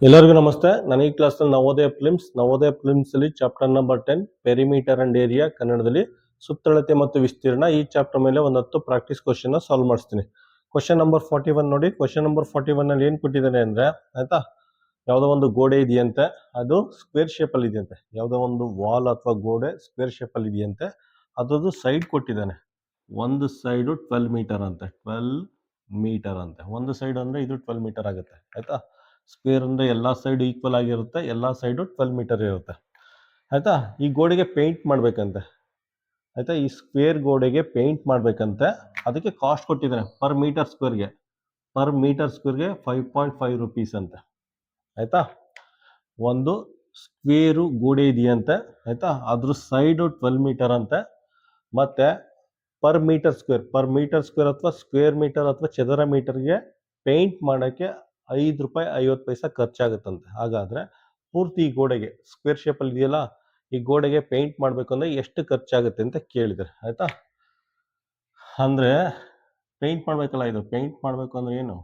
ಎಲ್ಲರಿಗೂ ನಮಸ್ತೆ. ನಾನು ಈ ಕ್ಲಾಸ್ನಲ್ಲಿ ನವೋದಯ ಫಿಲ್ಮ್ಸ್ ಅಲ್ಲಿ chapter number 10 perimeter and area ಕನ್ನಡದಲ್ಲಿ ಸುತ್ತಳತೆ ಮತ್ತು ವಿಸ್ತೀರ್ಣ ಈ ಚಾಪ್ಟರ್ ಮೇಲೆ ಒಂದು 10 ಪ್ರಾಕ್ಟೀಸ್ ಕ್ವಶನ್ ಸಾಲ್ವ್ ಮಾಡಿಸ್ತೀನಿ. ಕ್ವಶನ್ ನಂಬರ್ 41 ನೋಡಿ. ಕ್ವಶನ್ ನಂಬರ್ 41 ಅಲ್ಲಿ ಏನು ಕೊಟ್ಟಿದ್ದಾನೆ ಅಂದ್ರೆ, ಆಯ್ತಾ, ಯಾವುದೋ ಒಂದು ಗೋಡೆ ಇದೆಯಂತೆ, ಅದು ಸ್ಕ್ವೇರ್ ಶೇಪ್ ಅಲ್ಲಿ ಇದೆಯಂತೆ. ಯಾವುದೋ ಒಂದು ವಾಲ್ ಅಥವಾ ಗೋಡೆ ಸ್ಕ್ವೇರ್ ಶೇಪ್ ಅಲ್ಲಿ ಇದೆಯಂತೆ, ಅದ್ರದ್ದು ಸೈಡ್ ಕೊಟ್ಟಿದ್ದಾನೆ. ಒಂದು ಸೈಡು 12 ಮೀಟರ್ ಅಂತೆ. 12 ಮೀಟರ್ ಅಂತೆ. ಒಂದು ಸೈಡ್ ಅಂದ್ರೆ ಇದು 12 ಮೀಟರ್ ಆಗುತ್ತೆ. ಆಯ್ತಾ, ಸ್ಕ್ವೇರ್ ಅಂದ್ರೆ ಎಲ್ಲಾ ಸೈಡ್ ಈಕ್ವಲ್ ಆಗಿರುತ್ತೆ, ಎಲ್ಲಾ ಸೈಡು 12 ಮೀಟರ್ ಇರುತ್ತೆ. ಆಯ್ತಾ, ಈ ಗೋಡೆಗೆ ಪೇಂಟ್ ಮಾಡ್ಬೇಕಂತೆ. ಆಯ್ತಾ, ಈ ಸ್ಕ್ವೇರ್ ಗೋಡೆಗೆ ಪೇಂಟ್ ಮಾಡ್ಬೇಕಂತೆ. ಅದಕ್ಕೆ ಕಾಸ್ಟ್ ಕೊಟ್ಟಿದ್ದಾನೆ ಪರ್ ಮೀಟರ್ ಸ್ಕ್ವೇರ್ಗೆ. 5.5 rupees ಅಂತೆ. ಆಯ್ತಾ, ಒಂದು ಸ್ಕ್ವೇರು ಗೋಡೆ ಇದೆಯಂತೆ. ಆಯ್ತಾ, ಅದ್ರ ಸೈಡು 12 ಮೀಟರ್ ಅಂತೆ. ಮತ್ತೆ ಪರ್ ಮೀಟರ್ ಸ್ಕ್ವೇರ್ ಅಥವಾ ಸ್ಕ್ವೇರ್ ಮೀಟರ್ ಅಥವಾ ಚದರ ಮೀಟರ್ಗೆ ಪೇಂಟ್ ಮಾಡೋಕ್ಕೆ ₹5.50 ಖರ್ಚಾಗುತ್ತಂತೆ. ಹಾಗಾದ್ರೆ ಪೂರ್ತಿ ಈ ಗೋಡೆಗೆ ಸ್ಕ್ವೇರ್ ಶೇಪ್ ಅಲ್ಲಿ ಇದೆಯಲ್ಲ, ಈ ಗೋಡೆಗೆ ಪೇಂಟ್ ಮಾಡಬೇಕು ಅಂದ್ರೆ ಎಷ್ಟು ಖರ್ಚಾಗುತ್ತೆ ಅಂತ ಕೇಳಿದ್ದಾರೆ. ಆಯ್ತಾ, ಅಂದ್ರೆ ಪೇಂಟ್ ಮಾಡ್ಬೇಕಲ್ಲ, ಇದು ಪೇಂಟ್ ಮಾಡಬೇಕು ಅಂದ್ರೆ ಏನು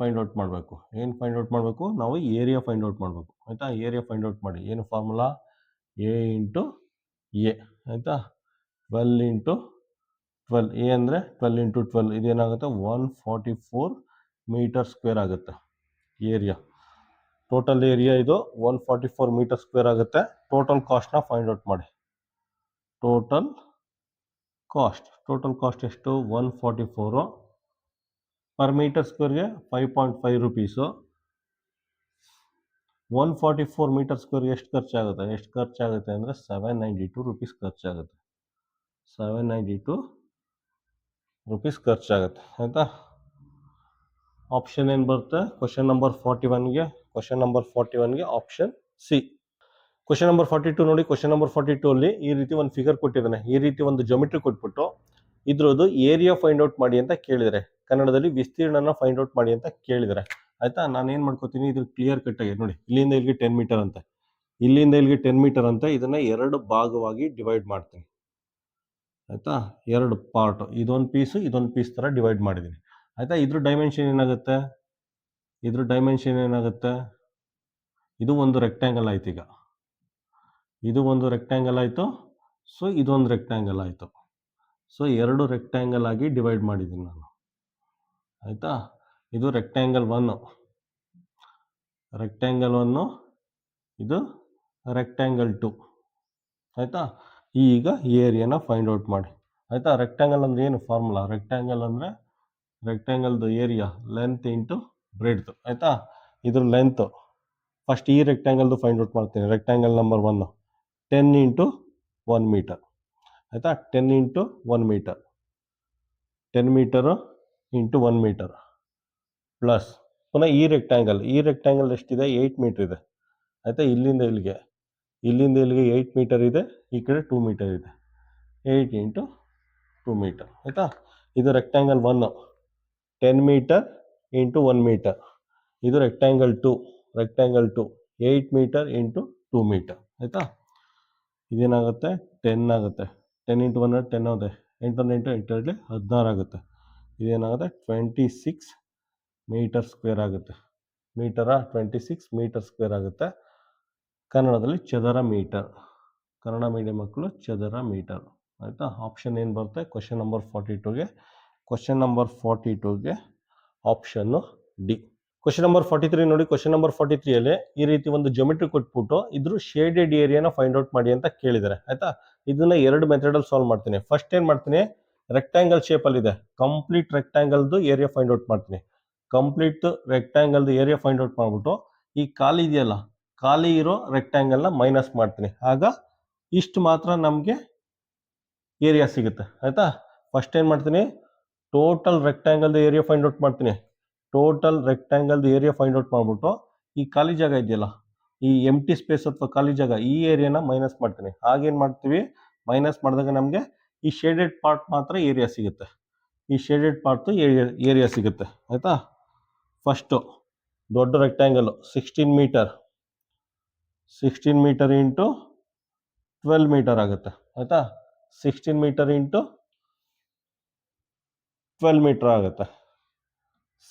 ಫೈಂಡ್ ಔಟ್ ಮಾಡಬೇಕು ನಾವು ಏರಿಯಾ ಫೈಂಡ್ ಔಟ್ ಮಾಡಬೇಕು. ಆಯ್ತಾ, ಏರಿಯಾ ಫೈಂಡ್ ಔಟ್ ಮಾಡಿ. ಏನು ಫಾರ್ಮುಲಾ? A into A. ಆಯ್ತಾ, 12 ಇಂಟು 12. ಎ ಅಂದರೆ 12 ಇಂಟು 12, ಇದೇನಾಗುತ್ತೆ 144 ಮೀಟರ್ ಸ್ಕ್ವೇರ್ ಆಗುತ್ತೆ ಏರಿಯಾ. ಟೋಟಲ್ ಏರಿಯಾ ಇದು 144 ಮೀಟರ್ ಸ್ಕ್ವೇರ್ ಆಗುತ್ತೆ. ಟೋಟಲ್ ಕಾಸ್ಟ್ನ ಫೈಂಡ್ ಔಟ್ ಮಾಡಿ. ಟೋಟಲ್ ಕಾಸ್ಟ್ ಎಷ್ಟು? 144. ಪರ್ ಮೀಟರ್ ಸ್ಕ್ವೇರ್ಗೆ 5.5 rupees. 144 ಮೀಟರ್ ಸ್ಕ್ವೇರ್ಗೆ ಎಷ್ಟು ಖರ್ಚಾಗುತ್ತೆ ಅಂದರೆ 792 rupees ಖರ್ಚಾಗುತ್ತೆ. 792 rupees ಖರ್ಚಾಗುತ್ತೆ. ಆಯ್ತಾ, ಆಪ್ಷನ್ ಏನು ಬರುತ್ತೆ ಕ್ವಶನ್ ನಂಬರ್ 41ಗೆ? Option C. ಕ್ವಶನ್ ನಂಬರ್ 42 ನೋಡಿ. ಕ್ವಶನ್ ನಂಬರ್ 42 ಅಲ್ಲಿ ಈ ರೀತಿ ಒಂದು ಫಿಗರ್ ಕೊಟ್ಟಿದ್ದಾನೆ. ಈ ರೀತಿ ಒಂದು ಜೊಮೆಟ್ರಿ ಕೊಟ್ಬಿಟ್ಟು ಇದ್ರದ್ದು ಏರಿಯಾ ಫೈಂಡ್ ಔಟ್ ಮಾಡಿ ಅಂತ ಕೇಳಿದರೆ, ಕನ್ನಡದಲ್ಲಿ ವಿಸ್ತೀರ್ಣನ ಫೈಂಡ್ ಔಟ್ ಮಾಡಿ ಅಂತ ಕೇಳಿದರೆ. ಆಯ್ತಾ, ನಾನು ಏನು ಮಾಡ್ಕೋತೀನಿ, ಇದು ಕ್ಲಿಯರ್ ಕಟ್ ಆಗಿ ನೋಡಿ. ಇಲ್ಲಿಂದ ಇಲ್ಲಿಗೆ 10 ಮೀಟರ್ ಅಂತೆ, ಇಲ್ಲಿಂದ ಇಲ್ಲಿಗೆ 10 ಮೀಟರ್ ಅಂತ. ಇದನ್ನ 2 ಭಾಗವಾಗಿ ಡಿವೈಡ್ ಮಾಡ್ತೀನಿ. ಆಯ್ತಾ, 2 ಪಾರ್ಟ್, ಇದೊಂದು ಪೀಸ್ ತರ ಡಿವೈಡ್ ಮಾಡಿದ್ದೀನಿ. ಆಯ್ತಾ, ಇದ್ರ ಡೈಮೆನ್ಷನ್ ಏನಾಗುತ್ತೆ? ಇದು ಒಂದು ರೆಕ್ಟ್ಯಾಂಗಲ್ ಆಯ್ತು. ಈಗ ಇದು ಒಂದು ರೆಕ್ಟ್ಯಾಂಗಲ್ ಆಯ್ತು. ಸೊ ಇದೊಂದು ರೆಕ್ಟ್ಯಾಂಗಲ್ ಆಯ್ತು. ಸೊ 2 ರೆಕ್ಟ್ಯಾಂಗಲ್ ಆಗಿ ಡಿವೈಡ್ ಮಾಡಿದ್ದೀನಿ ನಾನು. ಆಯ್ತಾ, ಇದು ರೆಕ್ಟ್ಯಾಂಗಲ್ 1, ಇದು ರೆಕ್ಟ್ಯಾಂಗಲ್ 2. ಆಯ್ತಾ, ಈಗ ಏರಿಯಾನ ಫೈಂಡ್ ಔಟ್ ಮಾಡಿ. ಆಯ್ತಾ, ರೆಕ್ಟ್ಯಾಂಗಲ್ ಅಂದ್ರೆ ಏನು ಫಾರ್ಮುಲಾ? ರೆಕ್ಟ್ಯಾಂಗಲ್ದು ಏರಿಯಾ ಲೆಂತ್ ಇಂಟು ಬ್ರೆಡ್ತ್. ಆಯ್ತಾ, ಇದ್ರ ಲೆಂತ್ ಫಸ್ಟ್ ಈ ರೆಕ್ಟ್ಯಾಂಗಲ್ದು ಫೈಂಡ್ ಔಟ್ ಮಾಡ್ತೀನಿ. Rectangle number 1 10 into 1 metre. ಆಯ್ತಾ, 10 into 1 metre, 10 metre into 1 metre plus ಪುನಃ ಈ ರೆಕ್ಟ್ಯಾಂಗಲ್ ಎಷ್ಟಿದೆ? 8 ಮೀಟರ್ ಇದೆ. ಆಯ್ತಾ, ಇಲ್ಲಿಂದ ಇಲ್ಲಿಗೆ 8 ಮೀಟರ್ ಇದೆ, ಈ ಕಡೆ 2 ಮೀಟರ್ ಇದೆ. 8 ಇಂಟು 2 ಮೀಟರ್. ಆಯ್ತಾ, ಇದು ರೆಕ್ಟ್ಯಾಂಗಲ್ 1 10 ಮೀಟರ್ ಇಂಟು 1 ಮೀಟರ್. ಇದು ರೆಕ್ಟ್ಯಾಂಗಲ್ 2 8 ಮೀಟರ್ ಇಂಟು 2 ಮೀಟರ್. ಆಯ್ತಾ, ಇದೇನಾಗುತ್ತೆ 10 ಆಗುತ್ತೆ. 10 ಇಂಟು 1 10 ಆಗುತ್ತೆ. 8 ಇಂಟು 8 16 ಆಗುತ್ತೆ. ಇದೇನಾಗುತ್ತೆ 26 ಮೀಟರ್ ಸ್ಕ್ವೇರ್ ಆಗುತ್ತೆ. 26 ಮೀಟರ್ ಸ್ಕ್ವೇರ್ ಆಗುತ್ತೆ. ಕನ್ನಡದಲ್ಲಿ ಚದರ ಮೀಟರ್. ಕನ್ನಡ ಮೀಡಿಯಂ ಮಕ್ಕಳು ಚದರ ಮೀಟರ್. ಆಯ್ತಾ, ಆಪ್ಷನ್ ಏನು ಬರುತ್ತೆ ಕ್ವಶನ್ ನಂಬರ್ 42ಗೆ? ಕ್ವಶನ್ ನಂಬರ್ 42ಗೆ ಆಪ್ಷನ್ನು ಡಿ. ಕ್ವಶನ್ ನಂಬರ್ 43 ನೋಡಿ. ಕ್ವಶನ್ ನಂಬರ್ 43 ಅಲ್ಲಿ ಈ ರೀತಿ ಒಂದು ಜೊಮೆಟ್ರಿ ಕೊಟ್ಬಿಟ್ಟು ಇದ್ರ ಶೇಡೆಡ್ ಏರಿಯಾನ ಫೈಂಡ್ ಔಟ್ ಮಾಡಿ ಅಂತ ಕೇಳಿದ್ದಾರೆ. ಆಯ್ತಾ, ಇದನ್ನ 2 ಮೆಥಡಲ್ಲಿ ಸಾಲ್ವ್ ಮಾಡ್ತೀನಿ. ಫಸ್ಟ್ ಏನ್ ಮಾಡ್ತೀನಿ, ರೆಕ್ಟ್ಯಾಂಗಲ್ ಶೇಪ್ ಅಲ್ಲಿ ಇದೆ, ಕಂಪ್ಲೀಟ್ ರೆಕ್ಟ್ಯಾಂಗಲ್ದು ಏರಿಯಾ ಫೈಂಡ್ ಔಟ್ ಮಾಡ್ತೀನಿ. ಏರಿಯಾ ಫೈಂಡ್ ಔಟ್ ಮಾಡ್ಬಿಟ್ಟು ಈ ಖಾಲಿ ಇದೆಯಲ್ಲ, ಖಾಲಿ ಇರೋ ರೆಕ್ಟ್ಯಾಂಗಲ್ನ ಮೈನಸ್ ಮಾಡ್ತೀನಿ. ಆಗ ಇಷ್ಟು ಮಾತ್ರ ನಮಗೆ ಏರಿಯಾ ಸಿಗುತ್ತೆ. ಆಯ್ತಾ, ಫಸ್ಟ್ ಏನು ಮಾಡ್ತೀನಿ, ಟೋಟಲ್ ರೆಕ್ಟ್ಯಾಂಗಲ್ದು ಏರಿಯಾ ಫೈಂಡ್ ಔಟ್ ಮಾಡ್ತೀನಿ. ಮಾಡ್ಬಿಟ್ಟು ಈ ಖಾಲಿ ಜಾಗ ಇದೆಯಲ್ಲ, ಈ ಎಂಟಿ ಸ್ಪೇಸ್ ಅಥವಾ ಖಾಲಿ ಜಾಗ, ಈ ಏರಿಯಾನ ಮೈನಸ್ ಮಾಡ್ತೀನಿ. ಆಗೇನು ಮಾಡ್ತೀವಿ, ಮೈನಸ್ ಮಾಡಿದಾಗ ನಮಗೆ ಈ ಶೇಡೆಡ್ ಪಾರ್ಟ್ ಮಾತ್ರ ಏರಿಯಾ ಸಿಗುತ್ತೆ. ಆಯ್ತಾ, ಫಸ್ಟು ದೊಡ್ಡ ರೆಕ್ಟ್ಯಾಂಗಲ್ 16 ಮೀಟರ್ ಇಂಟು 12 ಮೀಟರ್ ಆಗುತ್ತೆ. ಆಯ್ತಾ, 16 ಮೀಟರ್ ಇಂಟು 12 ಮೀಟರ್ ಆಗುತ್ತೆ.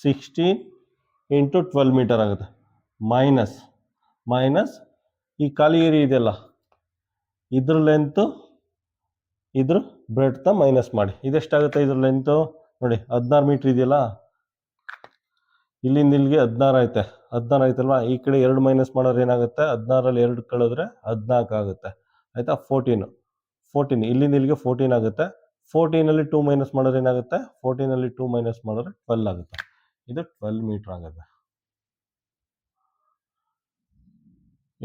16 ಇಂಟು 12 ಮೀಟರ್ ಆಗುತ್ತೆ. ಮೈನಸ್ ಮೈನಸ್ ಈ ಖಾಲಿ ಏರಿಯಾ ಇದೆಯಲ್ಲ ಇದ್ರ ಲೆಂತು ಇದ್ರ ಬ್ರೆಡ್ತ ಮೈನಸ್ ಮಾಡಿ. ಇದೆಷ್ಟಾಗುತ್ತೆ ಇದ್ರ ಲೆಂತು ನೋಡಿ 16 ಮೀಟ್ರ್ ಇದೆಯಲ್ಲ, ಇಲ್ಲಿಂದ ಇಲ್ಲಿಗೆ 16 ಐತೆ. 16 ಆಯ್ತಲ್ವಾ, ಈ ಕಡೆ 2 ಮೈನಸ್ ಮಾಡೋರು ಏನಾಗುತ್ತೆ, 16ರಲ್ಲಿ 2 ಕಳೆದ್ರೆ 14 ಆಗುತ್ತೆ ಆಯ್ತಾ. 14 ಇಲ್ಲಿಂದ ಇಲ್ಲಿಗೆ 14 ಆಗುತ್ತೆ. 14ಅಲ್ಲಿ 2 ಮೈನಸ್ ಮಾಡೋರು ಏನಾಗುತ್ತೆ, 14ಅಲ್ಲಿ 2 ಮೈನಸ್ ಮಾಡಿದ್ರೆ 12 ಆಗುತ್ತೆ. ಇದು 12 ಮೀಟ್ರ್ ಆಗುತ್ತೆ.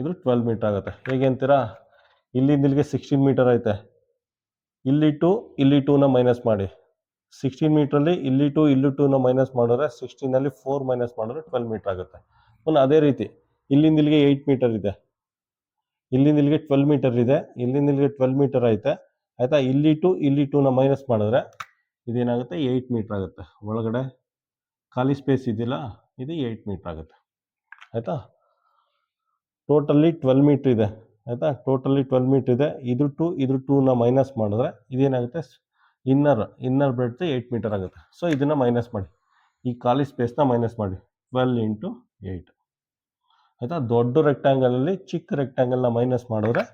ಇದು 12 ಮೀಟ್ರ್ ಆಗುತ್ತೆ. ಹೇಗೆ ಅಂತೀರಾ, ಇಲ್ಲಿಂದ ಇಲ್ಲಿಗೆ 16 ಮೀಟರ್ ಐತೆ, ಇಲ್ಲಿ 2ನ ಮೈನಸ್ ಮಾಡಿ. 16 ಮೀಟ್ರಲ್ಲಿ ಇಲ್ಲಿ 2ನ ಮೈನಸ್ ಮಾಡಿದ್ರೆ 16ಅಲ್ಲಿ 4 ಮೈನಸ್ ಮಾಡಿದ್ರೆ 12 ಮೀಟ್ರ್ ಆಗುತ್ತೆ. ಪುನಃ ಅದೇ ರೀತಿ ಇಲ್ಲಿಂದ ಇಲ್ಲಿಗೆ 8 ಮೀಟರ್ ಇದೆ, ಇಲ್ಲಿಂದ ಇಲ್ಲಿಗೆ 12 ಮೀಟರ್ ಇದೆ, ಇಲ್ಲಿಂದ ಇಲ್ಲಿಗೆ 12 ಮೀಟರ್ ಐತೆ ಆಯ್ತಾ. ಇಲ್ಲಿ 2ನ ಮೈನಸ್ ಮಾಡಿದ್ರೆ ಇದೇನಾಗುತ್ತೆ 8 ಮೀಟ್ರ್ ಆಗುತ್ತೆ. ಒಳಗಡೆ ಖಾಲಿ ಸ್ಪೇಸ್ ಇದೆಯಲ್ಲ, ಇದು 8 ಮೀಟ್ರ್ ಆಗುತ್ತೆ ಆಯ್ತಾ. ಟೋಟಲಿ 12 ಮೀಟ್ರ್ ಇದೆ ಆಯ್ತಾ. ಟೋಟಲಿ 12 ಮೀಟ್ರ್ ಇದೆ. ಇದು 2ನ ಮೈನಸ್ ಮಾಡಿದ್ರೆ ಇದೇನಾಗುತ್ತೆ, ಇನ್ನರ್ ಬ್ರೆಡ್ತ್ 8 ಮೀಟರ್ ಆಗುತ್ತೆ. ಸೊ ಇದನ್ನು ಮೈನಸ್ ಮಾಡಿ, ಈ ಖಾಲಿ ಸ್ಪೇಸ್ನ ಮೈನಸ್ ಮಾಡಿ. 12 × 8 ಆಯಿತಾ. ದೊಡ್ಡ ರೆಕ್ಟ್ಯಾಂಗಲಲ್ಲಿ ಚಿಕ್ಕ ರೆಕ್ಟ್ಯಾಂಗಲ್ನ ಮೈನಸ್ ಮಾಡಿದ್ರೆ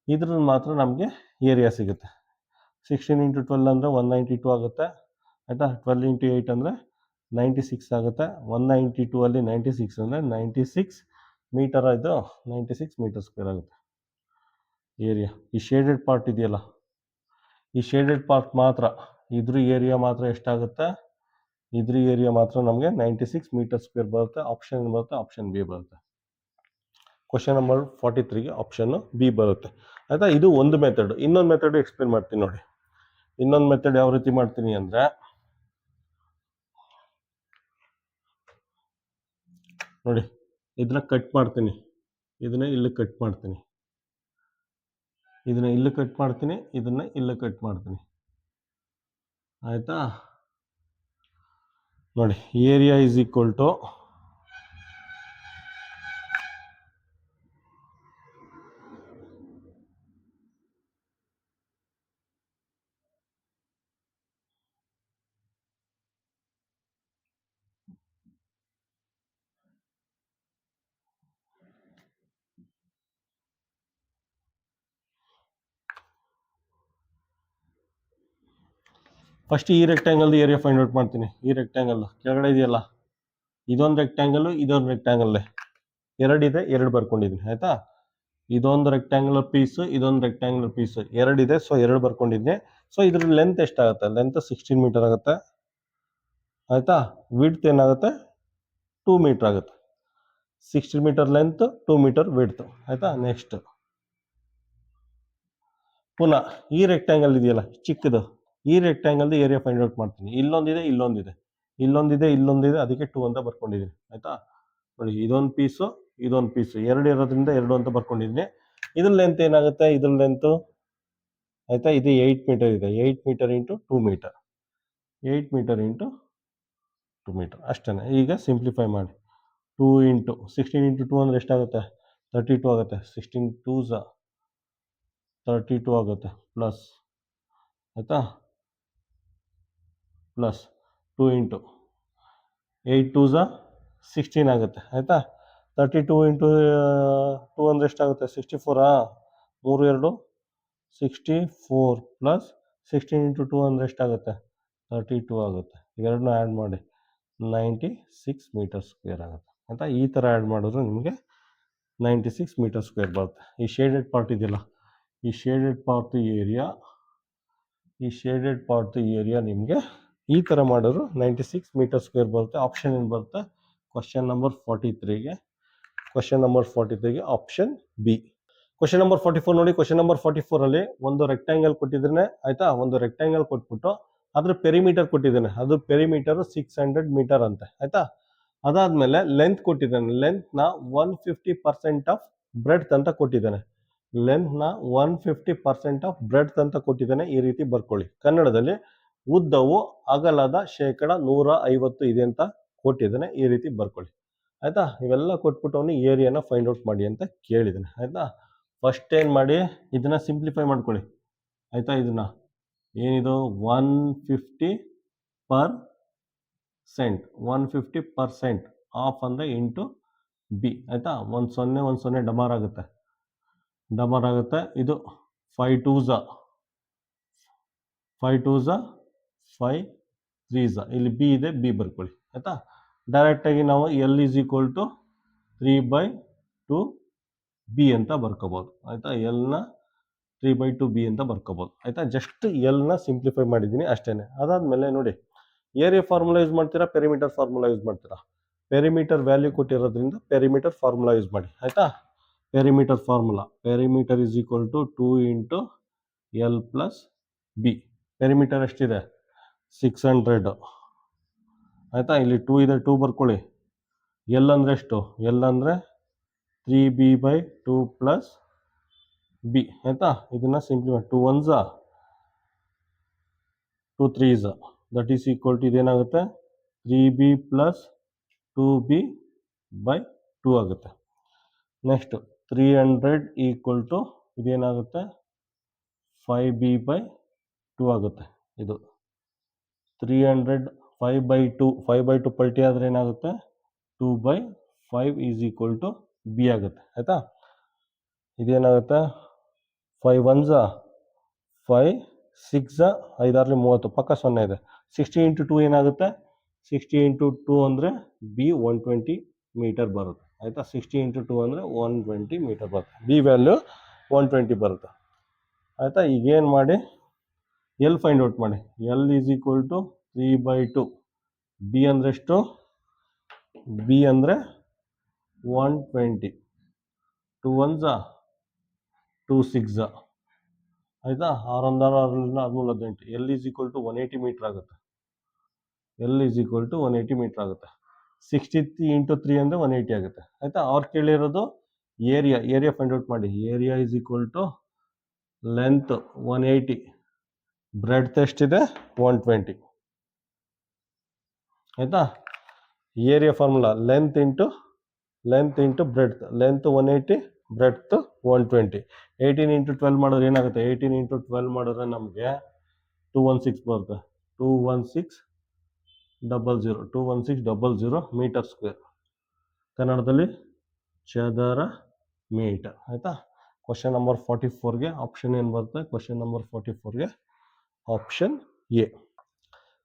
ಇದ್ರಲ್ಲಿ ಮಾತ್ರ ನಮಗೆ ಏರಿಯಾ ಸಿಗುತ್ತೆ. 16 × 12 ಅಂದರೆ 192 ಆಗುತ್ತೆ ಆಯಿತಾ. 12 × 8 ಅಂದರೆ 96 ಆಗುತ್ತೆ. 192 ಅಲ್ಲಿ 96 ಅಂದರೆ 96 ಮೀಟರ್, ಇದು 96 ಮೀಟರ್ ಸ್ಕ್ವೇರ್ ಆಗುತ್ತೆ ಏರಿಯಾ. ಈ ಶೇಡೆಡ್ ಪಾರ್ಟ್ ಇದೆಯಲ್ಲ, ಈ ಶೇಡೆಡ್ ಪಾರ್ಟ್ ಮಾತ್ರ, ಇದ್ರ ಏರಿಯಾ ಮಾತ್ರ ಎಷ್ಟಾಗುತ್ತೆ, ಇದ್ರ ಏರಿಯಾ ಮಾತ್ರ ನಮಗೆ 96 ಮೀಟರ್ ಸ್ಕ್ವೇರ್ ಬರುತ್ತೆ. ಆಪ್ಷನ್ ಬರುತ್ತೆ, ಆಪ್ಷನ್ ಬಿ ಬರುತ್ತೆ. ಕ್ವಶನ್ ನಂಬರ್ 43ಗೆ ಆಪ್ಷನ್ ಬಿ ಬರುತ್ತೆ ಆಯಿತಾ. ಇದು ಒಂದು ಮೆಥಡ್. ಇನ್ನೊಂದು ಮೆಥಡ್ ಎಕ್ಸ್ಪ್ಲೇನ್ ಮಾಡ್ತೀನಿ ನೋಡಿ. ಇನ್ನೊಂದು ಮೆಥಡ್ ಯಾವ ರೀತಿ ಮಾಡ್ತೀನಿ ಅಂದರೆ, ನೋಡಿ ಇದನ್ನ ಕಟ್ ಮಾಡ್ತೀನಿ, ಇದನ್ನ ಇಲ್ಲಿ ಕಟ್ ಮಾಡ್ತೀನಿ, ಇದನ್ನ ಇಲ್ಲಿ ಕಟ್ ಮಾಡ್ತೀನಿ, ಇದನ್ನ ಇಲ್ಲಿ ಕಟ್ ಮಾಡ್ತೀನಿ ಆಯಿತಾ. ನೋಡಿ area is equal to first ಈ ರೆಕ್ಟ್ಯಾಂಗಲ್ದು ಏರಿಯಾ ಫೈಂಡ್ ಔಟ್ ಮಾಡ್ತೀನಿ. ಈ ರೆಕ್ಟ್ಯಾಂಗಲ್ ಕೆಳಗಡೆ ಇದೆಯಲ್ಲ, ಇದೊಂದು ರೆಕ್ಟ್ಯಾಂಗಲ್, ಇದೊಂದು ರೆಕ್ಟ್ಯಾಂಗಲ್, ಎರಡಿದೆ, ಎರಡು ಬರ್ಕೊಂಡಿದ್ದೀನಿ ಆಯಿತಾ. ಇದೊಂದು ರೆಕ್ಟ್ಯಾಂಗುಲರ್ ಪೀಸು, ಇದೊಂದು ರೆಕ್ಟ್ಯಾಂಗುಲರ್ ಪೀಸು, ಎರಡಿದೆ, ಸೊ ಎರಡು ಬರ್ಕೊಂಡಿದ್ದೀನಿ. ಸೊ ಇದ್ರ ಲೆಂತ್ ಎಷ್ಟಾಗುತ್ತೆ, ಲೆಂತ್ 16 ಮೀಟರ್ ಆಗುತ್ತೆ ಆಯಿತಾ. ವಿಡ್ತ್ ಏನಾಗುತ್ತೆ 2 ಮೀಟರ್ ಆಗುತ್ತೆ. 16 ಮೀಟರ್ ಲೆಂತ್, 2 ಮೀಟರ್ ವಿಡ್ತ್ ಆಯಿತಾ. ನೆಕ್ಸ್ಟ್ ಪುನಃ ಈ ರೆಕ್ಟ್ಯಾಂಗಲ್ ಇದೆಯಲ್ಲ ಚಿಕ್ಕದು, ಈ ರೆಕ್ಟ್ಯಾಂಗಲ್ದು ಏರಿಯಾ ಫೈಂಡ್ ಔಟ್ ಮಾಡ್ತೀನಿ. ಇಲ್ಲೊಂದಿದೆ, ಇಲ್ಲೊಂದಿದೆ, ಇಲ್ಲೊಂದಿದೆ, ಇಲ್ಲೊಂದಿದೆ, ಅದಕ್ಕೆ 2 ಅಂತ ಬರ್ಕೊಂಡಿದ್ದೀನಿ ಆಯಿತಾ. ನೋಡಿ ಇದೊಂದು ಪೀಸು, ಇದೊಂದು ಪೀಸು, ಎರಡು ಇರೋದ್ರಿಂದ 2 ಅಂತ ಬರ್ಕೊಂಡಿದ್ದೀನಿ. ಇದ್ರ ಲೆಂತ್ ಏನಾಗುತ್ತೆ, ಇದ್ರ ಲೆಂತು ಆಯಿತಾ, ಇದು 8 ಮೀಟರ್ ಇದೆ. 8 meter into 2 meter, 8 meter into 2 meter ಅಷ್ಟೇ. ಈಗ ಸಿಂಪ್ಲಿಫೈ ಮಾಡಿ. 2 ಇಂಟು 16 ಇಂಟು 2 ಅಂದರೆ ಎಷ್ಟಾಗುತ್ತೆ, 32 ಆಗುತ್ತೆ. 16 2s 32 ಆಗುತ್ತೆ, ಪ್ಲಸ್ ಆಯಿತಾ, ಪ್ಲಸ್ 2 ಇಂಟು 8 2s 16 ಆಗುತ್ತೆ ಆಯಿತಾ. 32 ಇಂಟು 2 ಅಂದರೆ ಎಷ್ಟಾಗುತ್ತೆ, 64 3 2 64 ಪ್ಲಸ್ 16 ಇಂಟು 2 ಅಂದರೆ ಎಷ್ಟಾಗುತ್ತೆ, 32 ಆಗುತ್ತೆ. ಇವೆರಡನ್ನೂ ಆ್ಯಡ್ ಮಾಡಿ 96 ಮೀಟರ್ ಸ್ಕ್ವೇರ್ ಆಗುತ್ತೆ ಆಯಿತಾ. ಈ ಥರ ಆ್ಯಡ್ ಮಾಡಿದ್ರೆ ನಿಮಗೆ 96 ಮೀಟರ್ ಸ್ಕ್ವೇರ್ ಬರುತ್ತೆ. ಈ ಶೇಡೆಡ್ ಪಾರ್ಟ್ ಇದೆಯಲ್ಲ, ಈ ಶೇಡೆಡ್ ಪಾರ್ಟ್ ಏರಿಯಾ, ಈ ಶೇಡೆಡ್ ಪಾರ್ಟ್ ಏರಿಯಾ ನಿಮಗೆ ಈ ಥರ ಮಾಡಿದ್ರು 96 ಮೀಟರ್ ಸ್ಕ್ವೇರ್ ಬರುತ್ತೆ. ಆಪ್ಷನ್ ಏನು ಬರುತ್ತೆ, ಕ್ವಶನ್ ನಂಬರ್ 43ಗೆ, ಕ್ವಶನ್ ನಂಬರ್ 43ಗೆ ಆಪ್ಷನ್ ಬಿ. ಕ್ವಶನ್ ನಂಬರ್ 44 ನೋಡಿ. ಕ್ವಶನ್ ನಂಬರ್ 44ಅಲ್ಲಿ ಒಂದು ರೆಕ್ಟ್ಯಾಂಗಲ್ ಕೊಟ್ಟಿದ್ದಾನೆ ಆಯಿತಾ. ಒಂದು ರೆಕ್ಟ್ಯಾಂಗಲ್ ಕೊಟ್ಬಿಟ್ಟು ಅದ್ರ ಪೆರಿಮೀಟರ್ ಕೊಟ್ಟಿದ್ದಾನೆ, ಅದು ಪೆರಿಮೀಟರು 600 ಮೀಟರ್ ಅಂತೆ ಆಯಿತಾ. ಅದಾದಮೇಲೆ ಲೆಂತ್ ಕೊಟ್ಟಿದ್ದಾನೆ, ಲೆಂತ್ನ 150% ಆಫ್ ಬ್ರೆಡ್ತ್ ಅಂತ ಕೊಟ್ಟಿದ್ದಾನೆ, ಲೆಂತ್ನ 150% ಆಫ್ ಬ್ರೆಡ್ತ್ ಅಂತ ಕೊಟ್ಟಿದ್ದಾನೆ. ಈ ರೀತಿ ಬರ್ಕೊಳ್ಳಿ ಕನ್ನಡದಲ್ಲಿ. ಉದ್ದವು ಅಗಲದ 150% ಇದೆ ಅಂತ ಕೊಟ್ಟಿದ್ದಾನೆ, ಈ ರೀತಿ ಬರ್ಕೊಳ್ಳಿ ಆಯಿತಾ. ಇವೆಲ್ಲ ಕೊಟ್ಬಿಟ್ಟು ಅವನು ಏರಿಯಾನ ಫೈಂಡ್ ಔಟ್ ಮಾಡಿ ಅಂತ ಕೇಳಿದ್ದಾನೆ ಆಯಿತಾ. ಫಸ್ಟ್ ಏನು ಮಾಡಿ, ಇದನ್ನು ಸಿಂಪ್ಲಿಫೈ ಮಾಡ್ಕೊಳ್ಳಿ ಆಯಿತಾ. ಇದನ್ನು ಏನಿದು 150%, 150% ಆಫ್ ಅಂದರೆ ಇಂಟು ಬಿ ಆಯಿತಾ. 1 0 ಡಮಾರ್ ಆಗುತ್ತೆ, ಇದು 5 2s 5 2s 5 3s, ಇಲ್ಲಿ ಬಿ ಇದೆ, ಬಿ ಬರ್ಕೊಳ್ಳಿ ಆಯಿತಾ. ಡೈರೆಕ್ಟಾಗಿ ನಾವು L is equal to 3/2 B ಅಂತ ಬರ್ಕೋಬೋದು ಆಯಿತಾ. ಎಲ್ನ 3/2 ಬಿ ಅಂತ ಬರ್ಕೋಬೋದು ಆಯಿತಾ. ಜಸ್ಟ್ ಎಲ್ನ ಸಿಂಪ್ಲಿಫೈ ಮಾಡಿದ್ದೀನಿ ಅಷ್ಟೇ. ಅದಾದಮೇಲೆ ನೋಡಿ, ಏರಿಯಾ ಫಾರ್ಮುಲಾ ಯೂಸ್ ಮಾಡ್ತೀರಾ, ಪೆರಿಮೀಟರ್ ಫಾರ್ಮುಲಾ ಯೂಸ್ ಮಾಡ್ತೀರಾ. ಪೆರಿಮೀಟರ್ ವ್ಯಾಲ್ಯೂ ಕೊಟ್ಟಿರೋದ್ರಿಂದ ಪೆರಿಮೀಟರ್ ಫಾರ್ಮುಲಾ ಯೂಸ್ ಮಾಡಿ ಆಯಿತಾ. Perimeter formula, perimeter is equal to 2 × L plus B. Perimeter ಎಷ್ಟಿದೆ, 600 ಆಯಿತಾ. ಇಲ್ಲಿ 2 ಇದೆ, 2 ಬರ್ಕೊಳ್ಳಿ. ಎಲ್ ಅಂದರೆ ಎಷ್ಟು, ಎಲ್ ಅಂದರೆ 3b/2 ಪ್ಲಸ್ ಬಿ ಆಯಿತಾ. ಇದನ್ನು simplify, 2 1s 2 3s, that is equal to ಇದೇನಾಗುತ್ತೆ 3b ಪ್ಲಸ್ 2b/2 ಆಗುತ್ತೆ. ನೆಕ್ಸ್ಟ್ 300 ಈಕ್ವಲ್ ಟು ಇದೇನಾಗುತ್ತೆ 5b/2 ಆಗುತ್ತೆ. ಇದು 300 5/2 ಪಲ್ಟಿ ಆದರೆ ಏನಾಗುತ್ತೆ 2/5 ಈಸ್ ಈಕ್ವಲ್ ಟು ಬಿ ಆಗುತ್ತೆ ಆಯಿತಾ. ಇದೇನಾಗುತ್ತೆ 5 1s 5 6 5 6 30, ಪಕ್ಕ 0 ಇದೆ. 60 × 2 ಏನಾಗುತ್ತೆ, 60 × 2 ಅಂದರೆ ಬಿ 120 ಮೀಟರ್ ಬರುತ್ತೆ ಆಯಿತಾ. 60 × 2 ಅಂದರೆ 120 ಮೀಟರ್ ಬರುತ್ತೆ, ಬಿ ವ್ಯಾಲ್ಯೂ 120 ಬರುತ್ತೆ ಆಯಿತಾ. ಈಗೇನು ಮಾಡಿ, ಎಲ್ ಫೈಂಡ್ ಔಟ್ ಮಾಡಿ. L is equal to 3/2, B ಅಂದರೆ ಎಷ್ಟು, ಬಿ ಅಂದರೆ 120, 2 1s 2 6 ಆಯಿತಾ. 6 1 6 18, L is equal to 180 metre ಆಗುತ್ತೆ. L is equal to 180 metre ಆಗುತ್ತೆ. 60 × 3 ಅಂದರೆ 180 ಆಗುತ್ತೆ ಆಯಿತಾ. ಅವ್ರು ಕೇಳಿರೋದು ಏರಿಯಾ ಫೈಂಡ್ ಔಟ್ ಮಾಡಿ. Area is equal to length 180, breadth ಎಷ್ಟಿದೆ 120 ಆಯಿತಾ. Area formula length into breadth, length 180, breadth 120. 18 × 12 ಮಾಡಿದ್ರೆ ಏನಾಗುತ್ತೆ, 18 × 12 ಮಾಡಿದ್ರೆ ನಮಗೆ 216 ಬರುತ್ತೆ. 21600 ಮೀಟರ್ ಸ್ಕ್ವೇರ್, ಕನ್ನಡದಲ್ಲಿ ಚದರ ಮೀಟರ್ ಆಯಿತಾ. ಕ್ವಶನ್ ನಂಬರ್ 44ಗೆ ಆಪ್ಷನ್ ಏನು ಬರುತ್ತೆ, ಕ್ವಶನ್ ನಂಬರ್ 44ಗೆ ಆಪ್ಷನ್ ಎ.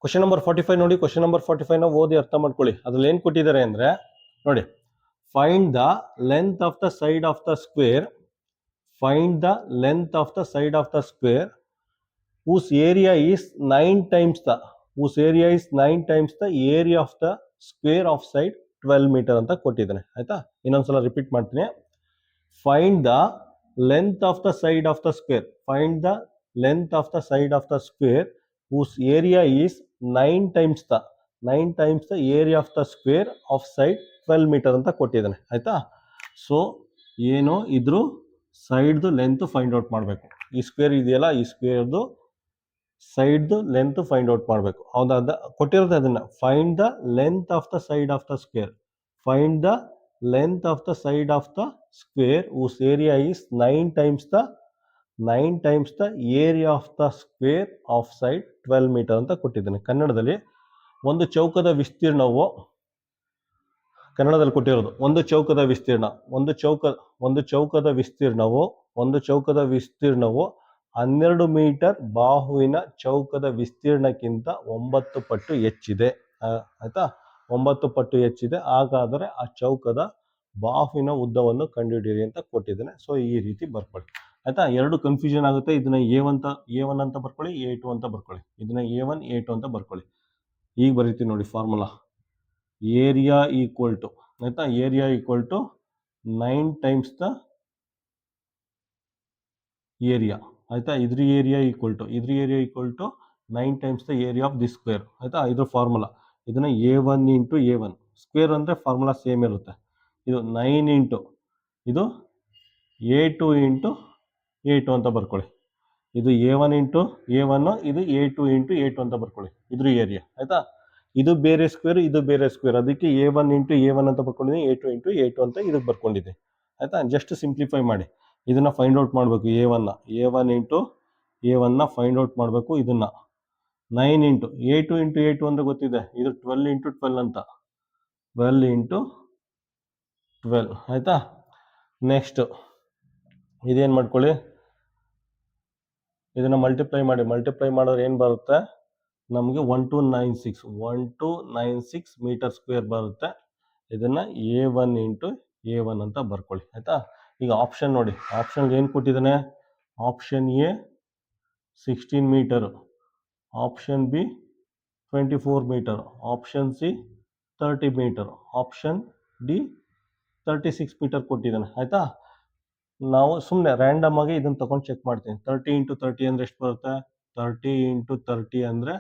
ಕ್ವಶನ್ ನಂಬರ್ 45 ನೋಡಿ. ಕ್ವಶನ್ ನಂಬರ್ 45ನ ಓದಿ ಅರ್ಥ ಮಾಡ್ಕೊಳ್ಳಿ. ಅದ್ರಲ್ಲಿ ಏನು ಕೊಟ್ಟಿದ್ದಾರೆ ಅಂದರೆ ನೋಡಿ, find the length of the side of the square, find the length of the side of the square whose area is 9 times the area of the square of side 12 metre ಅಂತ ಕೊಟ್ಟಿದ್ದಾನೆ ಆಯ್ತಾ. ಇನ್ನೊಂದ್ಸಲ ರಿಪೀಟ್ ಮಾಡ್ತೀನಿ. Find the length of the side of the square, find the length of the side of the square whose area is 9 times the area of the square of side 12 metre ಅಂತ ಕೊಟ್ಟಿದ್ದಾನೆ ಆಯ್ತಾ. So ಏನು, ಇದ್ರ ಸೈಡ್ದು length find out ಮಾಡಬೇಕು. ಈ square ಇದೆಯಲ್ಲ, ಈ ಸ್ಕ್ವೇರ್ದು ಸೈಡ್ದು ಲೆಂತ್ ಫೈಂಡ್ ಔಟ್ ಮಾಡಬೇಕು. ಹೌದಾ, ಕೊಟ್ಟಿರೋದು ಅದನ್ನ. Find the length of the side of the square, find the length of the side of the square whose area is 9 times the area of the square of side 12 metre ಅಂತ ಕೊಟ್ಟಿದ್ದಾನೆ. ಕನ್ನಡದಲ್ಲಿ ಒಂದು ಚೌಕದ ವಿಸ್ತೀರ್ಣವು, ಕನ್ನಡದಲ್ಲಿ ಕೊಟ್ಟಿರೋದು ಒಂದು ಚೌಕದ ವಿಸ್ತೀರ್ಣವು 12 ಮೀಟರ್ ಬಾಹುವಿನ ಚೌಕದ ವಿಸ್ತೀರ್ಣಕ್ಕಿಂತ 9 ಪಟ್ಟು ಹೆಚ್ಚಿದೆ ಆಯ್ತಾ. 9 ಪಟ್ಟು ಹೆಚ್ಚಿದೆ. ಹಾಗಾದರೆ ಆ ಚೌಕದ ಬಾಹುವಿನ ಉದ್ದವನ್ನು ಕಂಡುಹಿಡಿಯಿರಿ ಅಂತ ಕೊಟ್ಟಿದ್ದಾನೆ. ಸೊ ಈ ರೀತಿ ಬರ್ಕೊಳ್ಳಿ ಆಯ್ತಾ. ಎರಡು ಕನ್ಫ್ಯೂಷನ್ ಆಗುತ್ತೆ. ಇದನ್ನ A1 ಅಂತ ಬರ್ಕೊಳ್ಳಿ, A2 ಅಂತ ಬರ್ಕೊಳ್ಳಿ. ಇದನ್ನ A1 A2 ಅಂತ ಬರ್ಕೊಳ್ಳಿ. ಈಗ ಬರೀತೀವಿ ನೋಡಿ ಫಾರ್ಮುಲಾ. ಏರಿಯಾ ಈಕ್ವಲ್ ಟು ಆಯ್ತಾ, area equal to 9 times the area ಆಯ್ತಾ. ಇದ್ರ area equal to 9 times the area of the square ಆಯ್ತಾ. ಇದ್ರ ಫಾರ್ಮುಲಾ. ಇದನ್ನ A1 × A1, ಸ್ಕ್ವೇರ್ ಅಂದರೆ ಫಾರ್ಮುಲಾ ಸೇಮ್ ಇರುತ್ತೆ. ಇದು 9 ಇಂಟು ಇದು A2 × A2 ಅಂತ ಬರ್ಕೊಳ್ಳಿ. ಇದು A1 × A1, ಇದು A2 × A2 ಅಂತ ಬರ್ಕೊಳ್ಳಿ. ಇದ್ರ ಏರಿಯಾ ಆಯ್ತಾ. ಇದು ಬೇರೆ ಸ್ಕ್ವೇರ್, ಇದು ಬೇರೆ ಸ್ಕ್ವೇರ್, ಅದಕ್ಕೆ A1 × A1 ಅಂತ ಬರ್ಕೊಂಡಿದ್ದೀನಿ, A2 × A2 ಅಂತ ಇದಕ್ಕೆ ಬರ್ಕೊಂಡಿದ್ದೀನಿ ಆಯ್ತಾ. ಜಸ್ಟ್ ಸಿಂಪ್ಲಿಫೈ ಮಾಡಿ ಇದನ್ನ ಫೈಂಡ್ ಔಟ್ ಮಾಡಬೇಕು. A1 × A1 ಫೈಂಡ್ ಔಟ್ ಮಾಡಬೇಕು. ಇದನ್ನ 9 ಇಂಟು A2 × A2 ಅಂತ ಗೊತ್ತಿದೆ, ಇದು 12 × 12 ಅಂತ, 12 × 12 ಆಯಿತಾ. ನೆಕ್ಸ್ಟು ಇದೇನು ಮಾಡ್ಕೊಳ್ಳಿ, ಇದನ್ನು ಮಲ್ಟಿಪ್ಲೈ ಮಾಡಿದ್ರೆ ಏನು ಬರುತ್ತೆ ನಮಗೆ 1296 ಮೀಟರ್ ಸ್ಕ್ವೇರ್ ಬರುತ್ತೆ. ಇದನ್ನು A1 ಇಂಟು A1 ಅಂತ ಬರ್ಕೊಳ್ಳಿ ಆಯಿತಾ. ಈಗ ಆಪ್ಷನ್ ನೋಡಿ, ಆಪ್ಷನ್ ಏನು ಕೊಟ್ಟಿದ್ದಾನೆ, option A 16 metre, option B 24 metre, option C 30 metre, option D 36 metre ಕೊಟ್ಟಿದ್ದಾನೆ ಆಯಿತಾ. ನಾವು ಸುಮ್ಮನೆ ರ್ಯಾಂಡಮ್ ಆಗಿ ಇದನ್ನು ತೊಗೊಂಡು ಚೆಕ್ ಮಾಡ್ತೀನಿ. 30 ಇಂಟು 30 ಅಂದರೆ ಎಷ್ಟು ಬರುತ್ತೆ, 30 ಇಂಟು 30 ಅಂದರೆ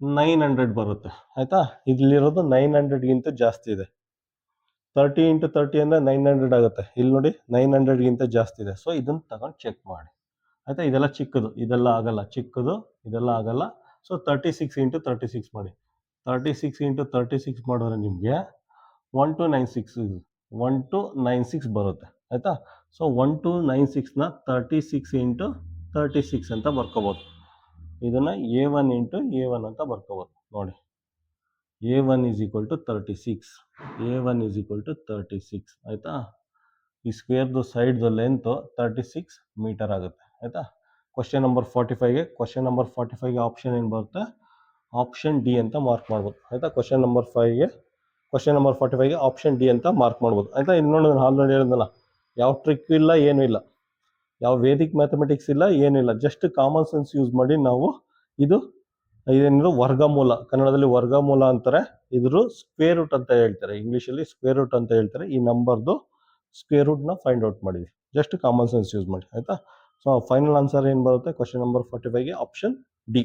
900 ಬರುತ್ತೆ ಆಯಿತಾ. ಇಲ್ಲಿರೋದು 900ಗಿಂತ ಜಾಸ್ತಿ ಇದೆ. 30 ಇಂಟು 30 ಅಂದರೆ 900 ಆಗುತ್ತೆ. ಇಲ್ಲಿ ನೋಡಿ 900ಗಿಂತ ಜಾಸ್ತಿ ಇದೆ. ಸೊ ಇದನ್ನು ತಗೊಂಡು ಚೆಕ್ ಮಾಡಿ ಆಯಿತಾ. ಇದೆಲ್ಲ ಚಿಕ್ಕದು, ಇದೆಲ್ಲ ಆಗಲ್ಲ, ಚಿಕ್ಕದು ಇದೆಲ್ಲ ಆಗಲ್ಲ. ಸೊ 36 ಇಂಟು 36 ಮಾಡಿ. 36 ಇಂಟು 36 ಮಾಡಿದ್ರೆ ನಿಮಗೆ 1296 ಬರುತ್ತೆ ಆಯಿತಾ. ಸೊ 1296ನ 36 ಇಂಟು 36 ಅಂತ ಬರ್ಕೋಬೋದು. ಇದನ್ನು A1 ಇಂಟು A1 ಅಂತ ಬರ್ಕೋಬೋದು. ನೋಡಿ A1 is equal to 36, A1 is equal to 36 ಆಯಿತಾ. ಈ ಸ್ಕ್ವೇರ್ದು ಸೈಡ್ದು ಲೆಂತು 36 ಮೀಟರ್ ಆಗುತ್ತೆ ಆಯಿತಾ. ಕ್ವಶನ್ ನಂಬರ್ 45ಗೆ ಆಪ್ಷನ್ ಏನು ಬರುತ್ತೆ, ಆಪ್ಷನ್ ಡಿ ಅಂತ ಮಾರ್ಕ್ ಮಾಡ್ಬೋದು ಆಯಿತಾ. ಕ್ವಶನ್ ನಂಬರ್ 45ಗೆ ಆಪ್ಷನ್ ಡಿ ಅಂತ ಮಾರ್ಕ್ ಮಾಡ್ಬೋದು ಆಯಿತಾ. ಇಲ್ಲಿ ನೋಡಿ ನಾನು ಆಲ್ರೆಡಿ ಹೇಳಿದ್ನಲ್ಲ, ಯಾವ ಟ್ರಿಕ್ ಇಲ್ಲ, ಏನೂ ಇಲ್ಲ, ಯಾವ ವೇದಿಕ್ ಮ್ಯಾಥಮೆಟಿಕ್ಸ್ ಇಲ್ಲ, ಏನೂ ಇಲ್ಲ. ಜಸ್ಟ್ ಕಾಮನ್ ಸೆನ್ಸ್ ಯೂಸ್ ಮಾಡಿ ನಾವು ಇದೇನಿದ್ರು ವರ್ಗಮೂಲ, ಕನ್ನಡದಲ್ಲಿ ವರ್ಗಮೂಲ ಅಂತಾರೆ, ಇದ್ರ ಸ್ಕ್ವೇರ್ ರೂಟ್ ಅಂತ ಹೇಳ್ತಾರೆ, ಇಂಗ್ಲೀಷಲ್ಲಿ ಸ್ಕ್ವೇರ್ ರೂಟ್ ಅಂತ ಹೇಳ್ತಾರೆ. ಈ ನಂಬರ್ದು ಸ್ಕ್ವೇರ್ ರೂಟ್ನ ಫೈಂಡ್ ಔಟ್ ಮಾಡಿದ್ವಿ, ಜಸ್ಟ್ ಕಾಮನ್ ಸೆನ್ಸ್ ಯೂಸ್ ಮಾಡಿ ಆಯಿತಾ. ಸೊ ಫೈನಲ್ ಆನ್ಸರ್ ಏನು ಬರುತ್ತೆ, ಕ್ವಶನ್ ನಂಬರ್ 45ಗೆ ಆಪ್ಷನ್ ಡಿ.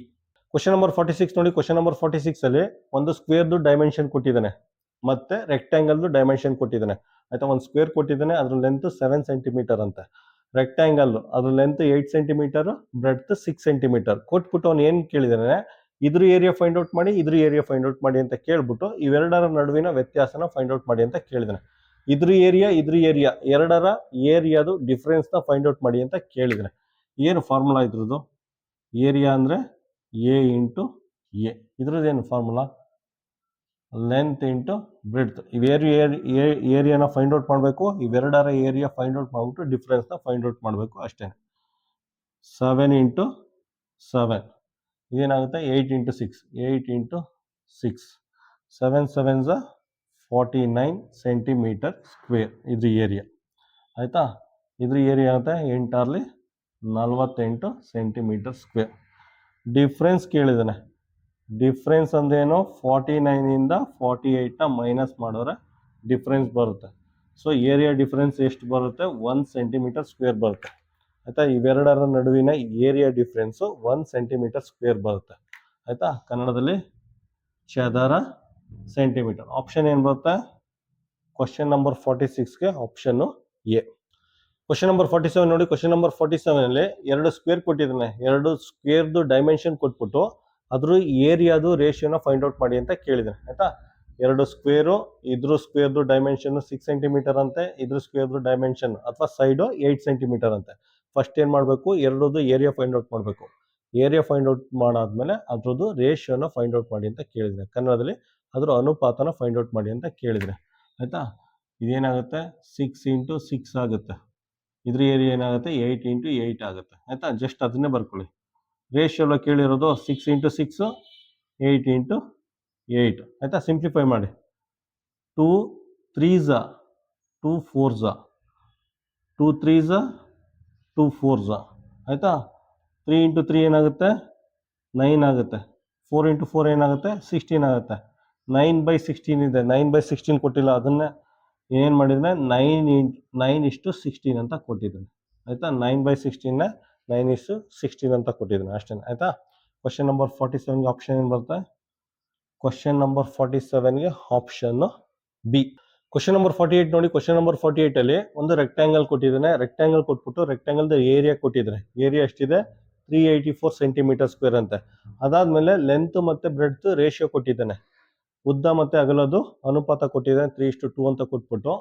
ಕ್ವಶನ್ ನಂಬರ್ 46 ನೋಡಿ. ಕ್ವಶನ್ ನಂಬರ್ 46ಅಲ್ಲಿ ಒಂದು ಸ್ಕ್ವೇರ್ದು ಡೈಮೆನ್ಷನ್ ಕೊಟ್ಟಿದ್ದಾನೆ, ಮತ್ತೆ ರೆಕ್ಟ್ಯಾಂಗಲ್ದು ಡೈಮೆನ್ಷನ್ ಕೊಟ್ಟಿದ್ದಾನೆ ಆಯಿತಾ. ಒಂದು ಸ್ಕ್ವೇರ್ ಕೊಟ್ಟಿದ್ದಾನೆ, ಅದ್ರ ಲೆಂತ್ 7 ಸೆಂಟಿಮೀಟರ್ ಅಂತೆ. ರೆಕ್ಟ್ಯಾಂಗಲ್ ಅದ್ರ ಲೆಂತ್ 8 ಸೆಂಟಿಮೀಟರ್, ಬ್ರೆಡ್ತ್ 6 ಸೆಂಟಿಮೀಟರ್ ಕೊಟ್ಬಿಟ್ಟು ಅವ್ನು ಏನು ಕೇಳಿದಾನೆ, ಇದ್ರ ಏರಿಯಾ ಫೈಂಡ್ ಔಟ್ ಮಾಡಿ, ಇದ್ರ ಏರಿಯಾ ಫೈಂಡ್ ಔಟ್ ಮಾಡಿ ಅಂತ ಕೇಳ್ಬಿಟ್ಟು ಇವೆರಡರ ನಡುವಿನ ವ್ಯತ್ಯಾಸನ ಫೈಂಡ್ ಔಟ್ ಮಾಡಿ ಅಂತ ಕೇಳಿದಾನೆ. ಇದ್ರ ಏರಿಯಾ ಎರಡರ ಏರಿಯಾದು ಡಿಫ್ರೆನ್ಸ್ನ ಫೈಂಡ್ ಔಟ್ ಮಾಡಿ ಅಂತ ಕೇಳಿದಾನೆ. ಏನು ಫಾರ್ಮುಲಾ ಇದ್ರದ್ದು, ಏರಿಯಾ ಅಂದರೆ ಎ ಇಂಟು ಎ, ಇದ್ರದ್ದೇನು ಫಾರ್ಮುಲಾ, ಲೆಂತ್ ಇಂಟು ಬ್ರೆಡ್ತ್. ಏರಿಯಾನ ಫೈಂಡ್ ಔಟ್ ಮಾಡಬೇಕು, ಇವೆರಡರ ಏರಿಯಾ ಫೈಂಡ್ ಔಟ್ ಮಾಡಿಬಿಟ್ಟು ಡಿಫ್ರೆನ್ಸ್ನ ಫೈಂಡ್ ಔಟ್ ಮಾಡಬೇಕು ಅಷ್ಟೇ. 7 into 7 ಇದೇನಾಗುತ್ತೆ, 8 into 6, 8 into 6, 7 7 49 centimetre square ಇದು ಏರಿಯಾ ಆಯಿತಾ. ಇದ್ರ ಏರಿಯಾ ಆಗುತ್ತೆ 8 48 ಸೆಂಟಿಮೀಟರ್ ಸ್ಕ್ವೇರ್. ಡಿಫ್ರೆನ್ಸ್ ಕೇಳಿದ್ದಾನೆ, ಡಿಫ್ರೆನ್ಸ್ ಅಂದ್ರೇನು, 49ಇಂದ 48ನ ಮೈನಸ್ ಮಾಡಿದ್ರೆ ಡಿಫ್ರೆನ್ಸ್ ಬರುತ್ತೆ. ಸೊ ಏರಿಯಾ ಡಿಫ್ರೆನ್ಸ್ ಎಷ್ಟು ಬರುತ್ತೆ, 1 ಸೆಂಟಿಮೀಟರ್ ಸ್ಕ್ವೇರ್ ಬರುತ್ತೆ ಆಯಿತಾ. ಇವೆರಡರ ನಡುವಿನ ಏರಿಯಾ ಡಿಫ್ರೆನ್ಸು 1 ಸೆಂಟಿಮೀಟರ್ ಸ್ಕ್ವೇರ್ ಬರುತ್ತೆ ಆಯಿತಾ. ಕನ್ನಡದಲ್ಲಿ ಚದರ ಸೆಂಟಿಮೀಟರ್. ಆಪ್ಷನ್ ಏನು ಬರುತ್ತೆ, ಕ್ವಶನ್ ನಂಬರ್ 46ಗೆ ಆಪ್ಷನ್ನು ಎ. ಕ್ವಶನ್ ನಂಬರ್ 47 ನೋಡಿ. ಕ್ವಶನ್ ನಂಬರ್ 47ಅಲ್ಲಿ ಎರಡು ಸ್ಕ್ವೇರ್ ಕೊಟ್ಟಿದ್ದಾನೆ, ಎರಡು ಸ್ಕ್ವೇರ್ದು ಡೈಮೆನ್ಷನ್ ಕೊಟ್ಬಿಟ್ಟು ಅದ್ರ ಏರಿಯಾದು ರೇಷಿಯೋನ ಫೈಂಡ್ ಔಟ್ ಮಾಡಿ ಅಂತ ಕೇಳಿದ್ದಾನೆ ಆಯಿತಾ. ಎರಡು ಸ್ಕ್ವೇರು, ಇದ್ರ ಸ್ಕ್ವೇರ್ದು ಡೈಮೆನ್ಷನ್ 6 ಸೆಂಟಿಮೀಟರ್ ಅಂತೆ, ಇದ್ರ ಸ್ಕ್ವೇರ್ದು ಡೈಮೆನ್ಷನ್ ಅಥವಾ ಸೈಡು 8 ಸೆಂಟಿಮೀಟರ್ ಅಂತೆ. ಫಸ್ಟ್ ಏನು ಮಾಡಬೇಕು, ಎರಡದು ಏರಿಯಾ ಫೈಂಡ್ ಔಟ್ ಮಾಡಬೇಕು. ಏರಿಯಾ ಫೈಂಡ್ ಔಟ್ ಮಾಡಾದ್ಮೇಲೆ ಅದ್ರದ್ದು ರೇಷಿಯೋನ ಫೈಂಡ್ ಔಟ್ ಮಾಡಿ ಅಂತ ಕೇಳಿದ್ರೆ, ಕನ್ನಡದಲ್ಲಿ ಅದ್ರ ಅನುಪಾತನ ಫೈಂಡ್ ಔಟ್ ಮಾಡಿ ಅಂತ ಕೇಳಿದ್ರೆ ಆಯಿತಾ. ಇದೇನಾಗುತ್ತೆ, 6 ಇಂಟು 6 ಆಗುತ್ತೆ, ಇದ್ರ ಏರಿಯಾ ಏನಾಗುತ್ತೆ 8 ಇಂಟು 8 ಆಗುತ್ತೆ ಆಯಿತಾ. ಜಸ್ಟ್ ಅದನ್ನೇ ಬರ್ಕೊಳ್ಳಿ. ರೇಷಿಯೋ ಕೇಳಿರೋದು 6 ಇಂಟು 6, 8 ಇಂಟು 8 ಆಯಿತಾ. ಸಿಂಪ್ಲಿಫೈ ಮಾಡಿ, 2 3s 2 4s 2 3s 2 4s ಆಯಿತಾ. 3 ಇಂಟು 3 ಏನಾಗುತ್ತೆ 9 ಆಗುತ್ತೆ, 4 ಇಂಟು 4 ಏನಾಗುತ್ತೆ 16 ಆಗುತ್ತೆ. 9/16 ಇದೆ, 9/16 ಕೊಟ್ಟಿಲ್ಲ, ಅದನ್ನೇ ಏನು ಮಾಡಿದರೆ 9:16 ಅಂತ ಕೊಟ್ಟಿದ್ದಾನೆ ಆಯಿತಾ. 9/16ನ 9:16 ಅಂತ ಕೊಟ್ಟಿದ್ದಾನೆ ಅಷ್ಟೇ ಆಯಿತಾ. ಕ್ವಶನ್ ನಂಬರ್ 47ಗೆ ಆಪ್ಷನ್ ಏನು ಬರುತ್ತೆ, ಕ್ವಶನ್ ನಂಬರ್ 47ಗೆ ಆಪ್ಷನ್ನು ಬಿ. ಕ್ವಶನ್ ನಂಬರ್ 48 ನೋಡಿ. ಕ್ವಶನ್ ನಂಬರ್ 48ಅಲ್ಲಿ ಒಂದು ರೆಕ್ಟ್ಯಾಂಗಲ್ ಕೊಟ್ಟಿದ್ದಾನೆ, ರೆಕ್ಟ್ಯಾಂಗಲ್ ಕೊಟ್ಬಿಟ್ಟು ರೆಕ್ಟ್ಯಾಂಗಲ್ದ ಏರಿಯಾ ಕೊಟ್ಟಿದ್ದಾನೆ. ಏರಿಯಾ ಎಷ್ಟಿದೆ 384 ಸೆಂಟಿಮೀಟರ್ ಸ್ಕ್ವೇರ್ ಅಂತೆ. ಅದಾದಮೇಲೆ ಲೆಂತ್ ಮತ್ತು ಬ್ರೆಡ್ತ್ ರೇಷಿಯೋ ಕೊಟ್ಟಿದ್ದಾನೆ, ಉದ್ದ ಮತ್ತು ಅಗಲದು ಅನುಪಾತ ಕೊಟ್ಟಿದ್ದಾನೆ 3:2 ಅಂತ ಕೊಟ್ಬಿಟ್ಟು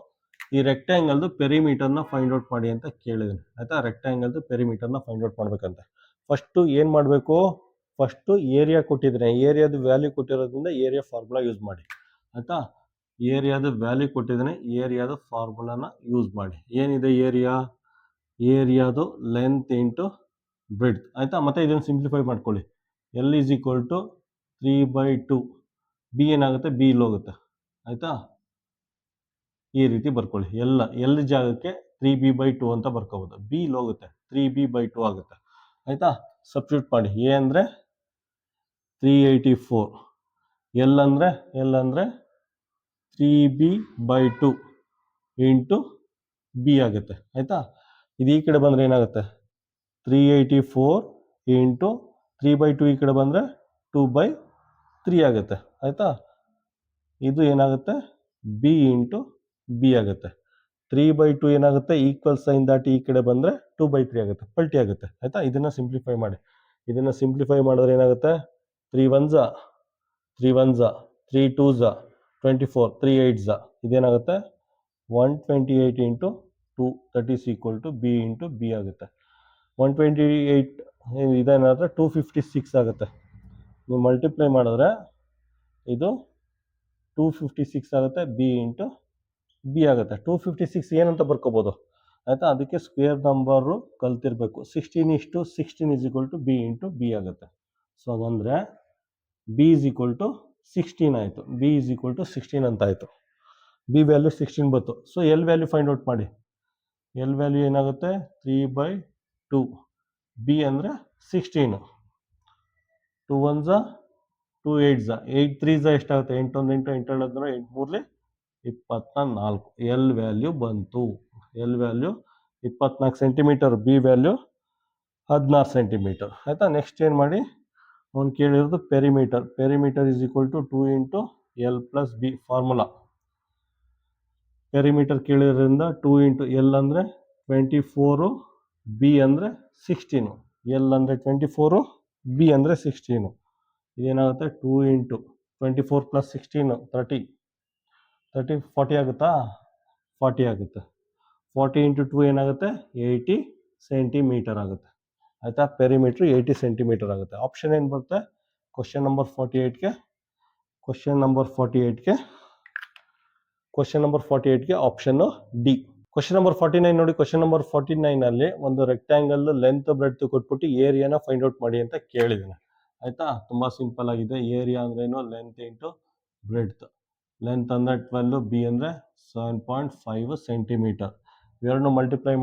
ಈ ರೆಕ್ಟ್ಯಾಂಗಲ್ದು ಪೆರಿಮೀಟರ್ನ ಫೈಂಡ್ ಔಟ್ ಮಾಡಿ ಅಂತ ಕೇಳಿದ್ದಾನೆ ಆಯಿತಾ. ರೆಕ್ಟ್ಯಾಂಗಲ್ದು ಪೆರಿಮೀಟರ್ನ ಫೈಂಡ್ ಔಟ್ ಮಾಡ್ಬೇಕಂತೆ. ಫಸ್ಟು ಏನು ಮಾಡಬೇಕು, ಫಸ್ಟು ಏರಿಯಾ ಕೊಟ್ಟಿದ್ದಾನೆ, ಏರಿಯಾದ ವ್ಯಾಲ್ಯೂ ಕೊಟ್ಟಿರೋದ್ರಿಂದ ಏರಿಯಾ ಫಾರ್ಮುಲಾ ಯೂಸ್ ಮಾಡಿ ಆಯಿತಾ. ಏರಿಯಾದ ವ್ಯಾಲ್ಯೂ ಕೊಟ್ಟಿದ್ದಾನೆ, ಏರಿಯಾದ ಫಾರ್ಮುಲಾನ ಯೂಸ್ ಮಾಡಿ. ಏನಿದೆ ಏರಿಯಾದು ಲೆಂತ್ ಇಂಟು ಬ್ರೆಡ್ತ್, ಆಯಿತಾ. ಮತ್ತು ಇದನ್ನು ಸಿಂಪ್ಲಿಫೈ ಮಾಡ್ಕೊಳ್ಳಿ. L is equal to 3/2. B ಏನಾಗುತ್ತೆ, ಬಿ ಇಲ್ಲಿ ಹೋಗುತ್ತೆ, ಆಯಿತಾ. ಈ ರೀತಿ ಬರ್ಕೊಳ್ಳಿ. ಎಲ್ ಜಾಗಕ್ಕೆ 3b/2 ಅಂತ ಬರ್ಕೋಬೋದು. ಬಿ ಇಲ್ಲಿ ಹೋಗುತ್ತೆ, 3b/2 ಆಗುತ್ತೆ, ಆಯಿತಾ. ಸಬ್ಸ್ಟಿಟ್ಯೂಟ್ ಮಾಡಿ. ಎ ಅಂದರೆ 384, ಎಲ್ ಅಂದರೆ 3b/2 ಇಂಟು ಬಿ ಆಗುತ್ತೆ, ಆಯಿತಾ. ಇದು ಈ ಕಡೆ ಬಂದರೆ ಏನಾಗುತ್ತೆ, 384 ಇಂಟು 3/2 ಈ ಕಡೆ ಬಂದರೆ 2/3 ಆಗುತ್ತೆ, ಆಯಿತಾ. ಇದು ಏನಾಗುತ್ತೆ, ಬಿ ಇಂಟು ಬಿ ಆಗುತ್ತೆ. 3/2 ಏನಾಗುತ್ತೆ, ಈಕ್ವಲ್ ಸೈನ್ ದಾಟಿ ಈ ಕಡೆ ಬಂದರೆ 2/3 ಆಗುತ್ತೆ, ಪಲ್ಟಿ ಆಗುತ್ತೆ, ಆಯಿತಾ. ಇದನ್ನು ಸಿಂಪ್ಲಿಫೈ ಮಾಡಿ. ಇದನ್ನು ಸಿಂಪ್ಲಿಫೈ ಮಾಡಿದ್ರೆ ಏನಾಗುತ್ತೆ, 3 1s 3 1s 3 2s 24 3 8s ಇದೇನಾಗುತ್ತೆ 128 into 2 that is equal to B into B ಆಗುತ್ತೆ. 128 ಇದೇನಾದರೆ 256 ಆಗುತ್ತೆ. ನೀವು ಮಲ್ಟಿಪ್ಲೈ ಮಾಡಿದ್ರೆ ಇದು 256 ಆಗುತ್ತೆ, ಬಿ ಇಂಟು ಬಿ ಆಗುತ್ತೆ. 256 ಏನಂತ ಬರ್ಕೋಬೋದು, ಆಯಿತಾ. ಅದಕ್ಕೆ ಸ್ಕ್ವೇರ್ ನಂಬರು ಕಲ್ತಿರಬೇಕು. 16:16 is equal to B into B ಆಗುತ್ತೆ. ಸೊ ಅಂದರೆ ಬಿ ಈಸ್ ಈಕ್ವಲ್ ಟು 16 ಆಯಿತು. ಬಿ ಈಸ್ ಈಕ್ವಲ್ ಟು 16 ಅಂತ ಆಯಿತು. ಬಿ ವ್ಯಾಲ್ಯೂ 16 ಬಂತು. So L value find out ಮಾಡಿ. ಎಲ್ ವ್ಯಾಲ್ಯೂ ಏನಾಗುತ್ತೆ, 3/2. ಬಿ ಅಂದರೆ 16. 2 1s 2 8s 8 3s ಎಷ್ಟಾಗುತ್ತೆ, 8 1 8 8 2 8 3 24. ಎಲ್ ವ್ಯಾಲ್ಯೂ ಬಂತು. L value 24 centimetre, B value 16 centimetre, ಆಯಿತಾ. ನೆಕ್ಸ್ಟ್ ಏನು ಮಾಡಿ, ಅವ್ನು ಕೇಳಿರೋದು perimeter. Perimeter is equal to 2 into L plus B formula. Perimeter ಕೇಳಿರೋದ್ರಿಂದ 2 ಇಂಟು ಎಲ್ ಅಂದರೆ 24, ಬಿ ಅಂದರೆ 16. ಎಲ್ ಅಂದರೆ 24, ಬಿ ಅಂದರೆ 16. ಇದೇನಾಗುತ್ತೆ 2 ಇಂಟು 24 ಪ್ಲಸ್ 16 30 40 ಆಗುತ್ತಾ, 40 ಆಗುತ್ತೆ. 40 ಇಂಟು 2 ಏನಾಗುತ್ತೆ, 80 ಸೆಂಟಿಮೀಟರ್ ಆಗುತ್ತೆ, ಆಯಿತಾ. ಪೆರಿಮೀಟ್ರ್ 80 ಸೆಂಟಿಮೀಟರ್ ಆಗುತ್ತೆ. ಆಪ್ಷನ್ ಏನು ಬರುತ್ತೆ, ಕ್ವಶನ್ ನಂಬರ್ 48ಗೆ ಆಪ್ಷನ್ನು ಡಿ. ಕ್ವಶನ್ ನಂಬರ್ 49 ನೋಡಿ. ಕ್ವಶನ್ ನಂಬರ್ 49 ಒಂದು ರೆಕ್ಟ್ಯಾಂಗಲ್ ಲೆಂತ್ ಬ್ರೆಡ್ತ್ ಕೊಟ್ಬಿಟ್ಟು ಏರಿಯಾನ ಫೈಂಡ್ ಔಟ್ ಮಾಡಿ ಅಂತ ಕೇಳಿದ್ದೀನಿ, ಆಯಿತಾ. ತುಂಬ ಸಿಂಪಲ್ ಆಗಿದೆ. ಏರಿಯಾ ಅಂದ್ರೇನು, ಲೆಂತ್ ಇಂಟು ಬ್ರೆಡ್ತ್. ಲೆಂತ್ ಅಂದರೆ 12, ಬಿ ಅಂದರೆ 7.5 ಸೆಂಟಿಮೀಟರ್. ಇವೆರಡನ್ನು ಮಲ್ಟಿಪ್ಲೈ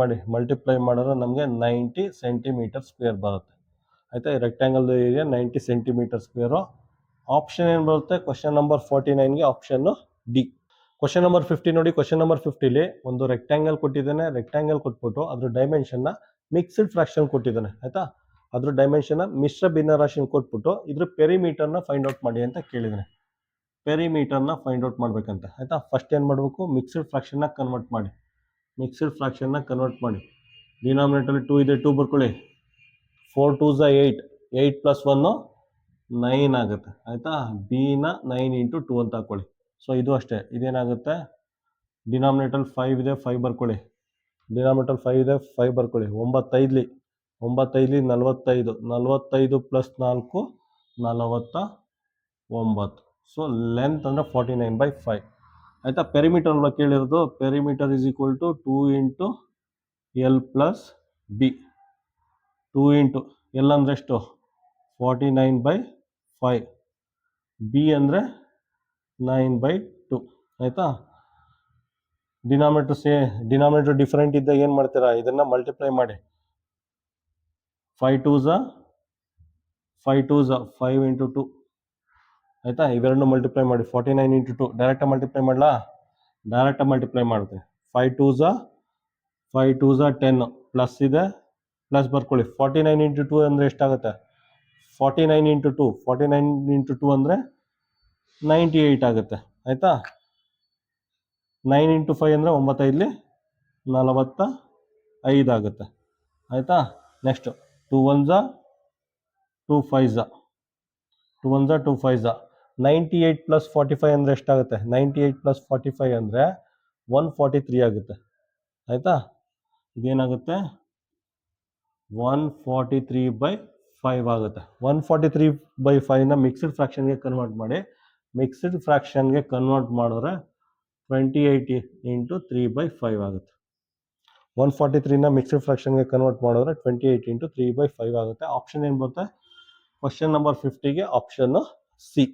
ಮಾಡಿದ್ರೆ ನಮಗೆ 90 ಸೆಂಟಿಮೀಟರ್ ಸ್ಕ್ವೇರ್ ಬರುತ್ತೆ, ಆಯಿತಾ. ಈ rectangle area 90 centimetre square. Option ಏನು ಬರುತ್ತೆ, ಕ್ವಶನ್ ನಂಬರ್ 49ಗೆ ಆಪ್ಷನ್ನು ಡಿ. ಕ್ವಶನ್ ನಂಬರ್ 50 ನೋಡಿ. ಕ್ವಶನ್ ನಂಬರ್ 50ಲಿ ಒಂದು ರೆಕ್ಟ್ಯಾಂಗಲ್ ಕೊಟ್ಟಿದ್ದಾನೆ. ರೆಕ್ಟ್ಯಾಂಗಲ್ ಕೊಟ್ಬಿಟ್ಟು ಅದ್ರ ಡೈಮೆನ್ಷನ್ನ ಮಿಕ್ಸ್ಡ್ ಫ್ರಾಕ್ಷನ್ ಕೊಟ್ಟಿದ್ದಾನೆ, ಆಯಿತಾ. ಅದ್ರ ಡೈಮೆನ್ಷನ್ನ ಮಿಶ್ರ ಭಿನ್ನರಾಶಿ ಕೊಟ್ಬಿಟ್ಟು ಇದ್ರ ಪೆರಿಮೀಟರ್ನ ಫೈಂಡ್ ಔಟ್ ಮಾಡಿ ಅಂತ ಕೇಳಿದ್ದಾನೆ. ಪೆರಿಮೀಟರ್ನ ಫೈಂಡ್ ಔಟ್ ಮಾಡಬೇಕಂತ, ಆಯಿತಾ. ಫಸ್ಟ್ ಏನು ಮಾಡಬೇಕು, ಮಿಕ್ಸ್ಡ್ ಫ್ರಾಕ್ಷನ್ನ ಕನ್ವರ್ಟ್ ಮಾಡಿ. ಡಿನಾಮಿನೇಟರಲ್ಲಿ 2 ಇದೆ, 2 ಬರ್ಕೊಳ್ಳಿ. 4 2s 8, 8 + 1 9 ಆಗುತ್ತೆ, ಆಯಿತಾ. ಬಿನ 9 ಇಂಟು 2 ಅಂತ ಹಾಕ್ಕೊಳ್ಳಿ. ಸೊ ಇದು ಅಷ್ಟೇ. ಇದೇನಾಗುತ್ತೆ, ಡಿನಾಮಿನೇಟರ್ 5 ಇದೆ, 5 ಬರ್ಕೊಳ್ಳಿ. 9 5 9 45 45 + 4 49. ಸೊ ಲೆಂತ್ ಅಂದರೆ 49/5, ಆಯಿತಾ. ಪೆರಿಮೀಟರ್ ಅಲ್ವಾ ಕೇಳಿರೋದು. Perimeter is equal to 2 into L plus B. 2 into L ಅಂದರೆ ಎಷ್ಟು, 49/5. ಬಿ ಅಂದರೆ 9/2, ಆಯಿತಾ. ಡಿನಾಮಿನೇಟರ್ ಡಿಫರೆಂಟ್ ಇದ್ದಾಗ ಏನು ಮಾಡ್ತೀರಾ, ಇದನ್ನು ಮಲ್ಟಿಪ್ಲೈ ಮಾಡಿ. 5 2s 5 ಇಂಟು 2, ಆಯಿತಾ. ಇವೆರಡನ್ನು ಮಲ್ಟಿಪ್ಲೈ ಮಾಡಿ. 49 ಇಂಟು 2 ಡೈರೆಕ್ಟಾಗಿ ಮಲ್ಟಿಪ್ಲೈ ಮಾಡಲಾ, ಡೈರೆಕ್ಟಾಗಿ ಮಲ್ಟಿಪ್ಲೈ ಮಾಡ್ತೀನಿ. 5 2s 10 ಪ್ಲಸ್ ಇದೆ, ಪ್ಲಸ್ ಬರ್ಕೊಳ್ಳಿ. 49 ಇಂಟು 2 ಅಂದರೆ ಎಷ್ಟಾಗುತ್ತೆ, 49 ಇಂಟು 2 ಅಂದರೆ 98 ಆಗುತ್ತೆ, ಆಯಿತಾ. 9 ಇಂಟು 5 ಅಂದರೆ 9 45 ಆಗುತ್ತೆ, ಆಯಿತಾ. ನೆಕ್ಸ್ಟ್ 2 1s 2 5s 98 + 45 ಅಂದರೆ ಎಷ್ಟಾಗುತ್ತೆ, 98 + 45 ಅಂದರೆ 143 ಆಗುತ್ತೆ, ಆಯಿತಾ. ಇದೇನಾಗುತ್ತೆ 143/5 ಆಗುತ್ತೆ. 143/5ನ ಮಿಕ್ಸ್ಡ್ ಫ್ರಾಕ್ಷನ್ಗೆ ಕನ್ವರ್ಟ್ ಮಾಡಿ. ಮಿಕ್ಸ್ಡ್ ಫ್ರಾಕ್ಷನ್ಗೆ ಕನ್ವರ್ಟ್ ಮಾಡಿದ್ರೆ 28 ಇಂಟು 3/5 ಆಗುತ್ತೆ. 143ನ ಮಿಕ್ಸ್ಡ್ ಫ್ರಾಕ್ಷನ್ಗೆ ಕನ್ವರ್ಟ್ ಮಾಡಿದ್ರೆ 28 ಇಂಟು 3/5 ಆಗುತ್ತೆ. ಆಪ್ಷನ್ ಏನು ಬರುತ್ತೆ? ಕ್ವಶನ್ ನಂಬರ್ 50ಗೆ ಆಪ್ಷನ್ ಸಿ.